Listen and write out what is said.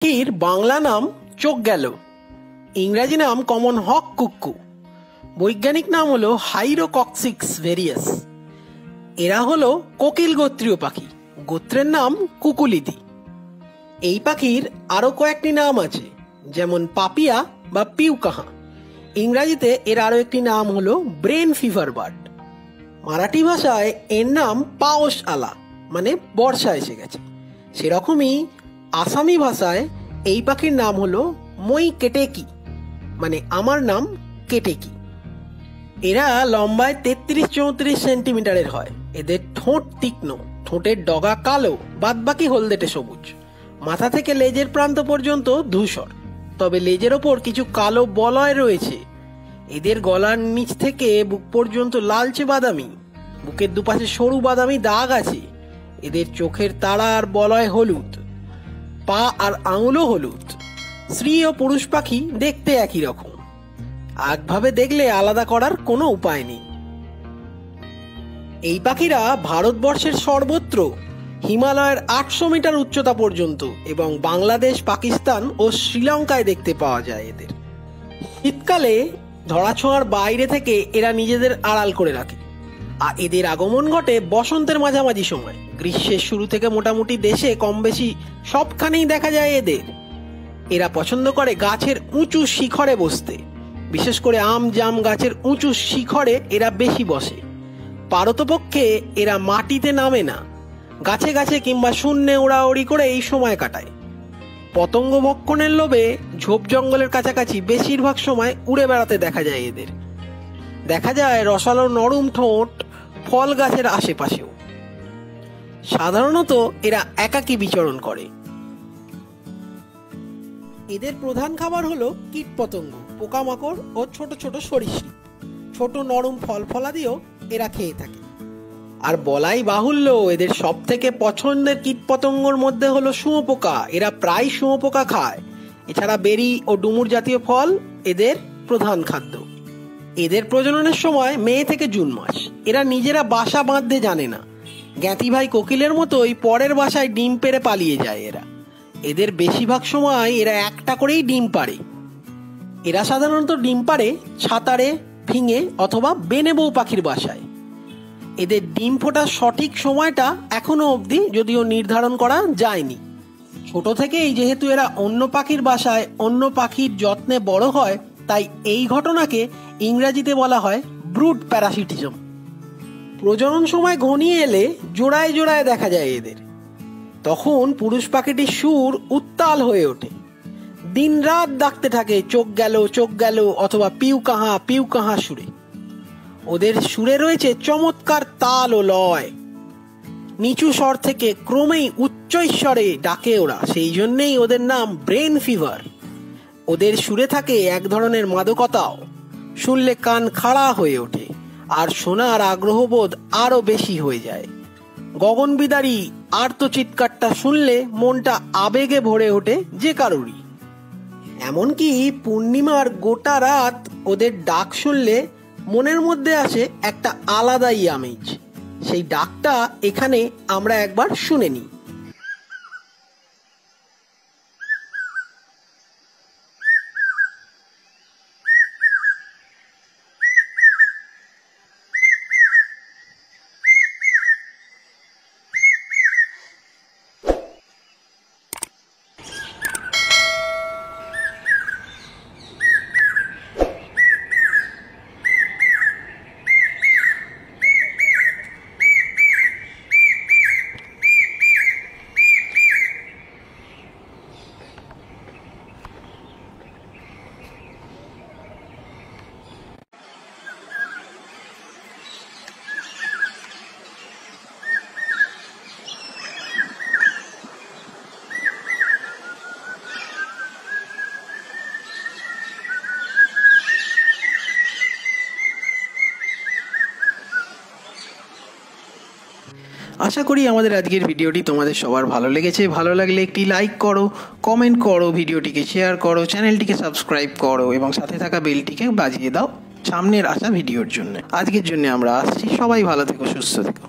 এর বাংলা নাম চোখ গেল, ইংরাজি নাম কমন হক কুক্কু, বৈজ্ঞানিক নাম হলো হাইরোকক্সিক্স ভেরিয়াস। এরা হলো কোকিল গোত্রীয় পাখি, গোত্রের নাম কুকুলিদি। এই পাখির আরো কয়েকটি নাম আছে, যেমন পাপিয়া বা পিউকাহা। ইংরাজিতে এর আরো একটি নাম হলো ব্রেন ফিভার বার্ড। মারাঠি ভাষায় এর নাম পাওস আলা, মানে বর্ষা এসে গেছে। সেরকমই আসামি ভাষায় এই পাখির নাম হলো মই কেটেকি, মানে আমার নাম কেটেকি। এরা লম্বায় 33-34 সেন্টিমিটারের হয়। এদের ঠোঁট তীক্ষ্ণ, ঠোঁটের ডগা কালো, বাদবাকি হলদেটে সবুজ। মাথা থেকে লেজের প্রান্ত পর্যন্ত ধূসর, তবে লেজের ওপর কিছু কালো বলয় রয়েছে। এদের গলার নিচ থেকে বুক পর্যন্ত লালচে বাদামি, বুকের দুপাশে সরু বাদামি দাগ আছে। এদের চোখের তারা আর বলয় হলুদ, পা আর আঙুলও হলুদ। স্ত্রী ও পুরুষ পাখি দেখতে একই রকম, একভাবে দেখলে আলাদা করার কোনো উপায় নেই। এই পাখিরা ভারতবর্ষের সর্বত্র, হিমালয়ের 800 মিটার উচ্চতা পর্যন্ত এবং বাংলাদেশ, পাকিস্তান ও শ্রীলঙ্কায় দেখতে পাওয়া যায় এদের। শীতকালে ধরাছোঁয়ার বাইরে থেকে এরা নিজেদের আড়াল করে রাখে, আর এদের আগমন ঘটে বসন্তের মাঝামাঝি সময়। গ্রীষ্মের শুরু থেকে মোটামুটি দেশে কম বেশি সবখানেই দেখা যায় এদের। এরা পছন্দ করে গাছের উঁচু শিখরে বসতে, বিশেষ করে আম জাম গাছের উঁচু শিখরে এরা বেশি বসে। পারতপক্ষে এরা মাটিতে নামে না, গাছে গাছে কিংবা শূন্যে ওড়াওড়ি করে এই সময় কাটায়। পতঙ্গ ভক্ষণের লোভে ঝোপ জঙ্গলের কাছাকাছি বেশিরভাগ সময় উড়ে বেড়াতে দেখা যায় এদের। দেখা যায় রসালো নরম ঠোঁট ফল গাছের আশেপাশেও। সাধারণত এরা একাকী বিচরণ করে। এদের প্রধান খাবার হলো কীটপতঙ্গ, পোকামাকড় ও ছোট ছোট সরীসৃপ। ছোট নরম ফল ফলাদিও এরা খেয়ে থাকে। আর বলাই বাহুল্য, এদের সব থেকে পছন্দের কীটপতঙ্গর মধ্যে হলো শুঁয়োপোকা। এরা প্রায় শুঁয়োপোকা খায়। এছাড়া বেরি ও ডুমুর জাতীয় ফল এদের প্রধান খাদ্য। এদের প্রজননের সময় মে থেকে জুন মাস। এরা নিজেরা বাসা বাঁধতে জানে না, জ্ঞাতি ভাই কোকিলের মতোই পরের বাসায় ডিম পেড়ে পালিয়ে যায় এরা। এদের বেশিরভাগ সময় এরা একটা করেই ডিম পাড়ে। এরা সাধারণত ডিম পাড়ে ছাতারে, ফিঙে অথবা বেনে বউ পাখির বাসায়। এদের ডিম ফোটার সঠিক সময়টা এখনো অবধি যদিও নির্ধারণ করা যায়নি। ছোট থেকেই যেহেতু এরা অন্য পাখির বাসায় অন্য পাখির যত্নে বড় হয়, তাই এই ঘটনাকে ইংরেজিতে বলা হয় ব্রুড প্যারাসিটিজম। প্রজনন সময় ঘনিয়ে এলে জোড়ায় জোড়ায় দেখা যায় এদের। তখন পুরুষ পাখিটির সুর উত্তাল হয়ে ওঠে, দিন রাত ডাকতে থাকে চোখ গেল চোখ গেল অথবা পিউ কাহা পিউ কাহা সুরে। ওদের সুরে রয়েছে চমৎকার তাল ও লয়। নিচু স্বর থেকে ক্রমেই উচ্চ স্বরে ডাকে ওরা, সেই জন্যেই ওদের নাম ব্রেন ফিভার। ওদের সুরে থাকে এক ধরনের মাদকতাও, শুনলে কান খাড়া হয়ে ওঠে আর শোনার আগ্রহবোধ আরো বেশি হয়ে যায়। গগনবিদারী আর্ত চিৎকারটা শুনলে মনটা আবেগে ভরে ওঠে যে কারোরই। এমনকি পূর্ণিমার গোটা রাত ওদের ডাক শুনলে মনের মধ্যে আসে একটা আলাদাই আমেজ। সেই ডাকটা এখানে আমরা একবার শুনে নিই। আশা করি আমাদের আজকের ভিডিওটি তোমাদের সবার ভালো লেগেছে। ভালো লাগলে একটি লাইক করো, কমেন্ট করো, ভিডিওটিকে শেয়ার করো, চ্যানেলটিকে সাবস্ক্রাইব করো এবং সাথে থাকা বেলটিকে বাজিয়ে দাও সামনের আসা ভিডিওর জন্য। আজকের জন্য আমরা আসছি। সবাই ভালো থেকো, সুস্থ থেকো।